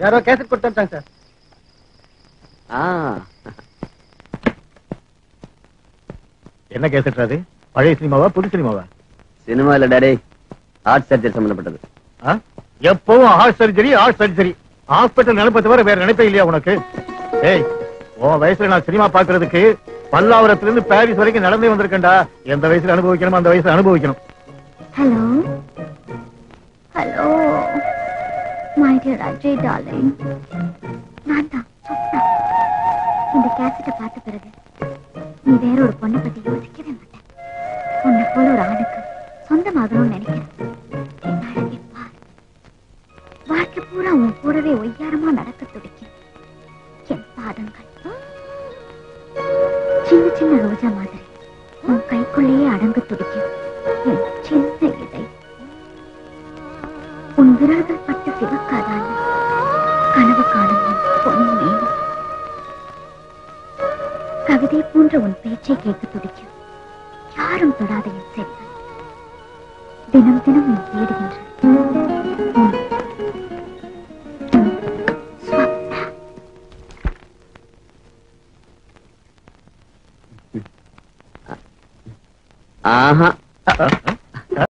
யாரோ கேசட் கொடுத்தாங்க சார். என்ன கேசட் அது? பழைய சினிமாவா புது சினிமாவா? சினிமா இல்ல டாடி, ஹார்ட் சர்ஜரி சம்பந்தப்பட்டது. எப்பவும் heart surgery heart surgery. Hospital நினைப்ப தவிர வேற நினைப்பே இல்லையா உனக்கு? ஏய், உன் வயசுல நான் சினிமா பாக்குறதுக்கு பல்லாவரத்துல இருந்து பாரிஸ் வரைக்கும் நடந்தே வந்திருக்கேன்டா. எந்த வயசுல அனுபவிக்கணும் அந்த வயசுல அனுபவிக்கணும். Hello hello my dear Ajay darling, நான் தான் சொப்னா. இந்த கேசட்டை பார்த்த பிறகு நீ வேற ஒரு பொண்ணை பத்தி யோசிக்கவே மாட்டேன். உன்னை போல ஒரு ஆணுக்கு சொந்தமாகணும்னு நினைக்கிறேன். வாழ்க்கை பூரா உன் கூடவே ஒய்யாரமா நடக்க துடிக்கும் என் பாதங்கள். சின்ன சின்ன ரோஜா மாதிரி உன் கைக்குள்ளேயே அடங்க துடிக்கும் என் சின்ன இடை. உன் விரல்கள் பட்டு சிவக்காதான கனவு காணும் என் பொன்மேனி. கவிதை போன்ற உன் பேச்சை கேட்க துடிக்கும் யாரும் தொடாத என் செல்வன். தினம் தினம் நீ தேடுகின்ற ஆஹா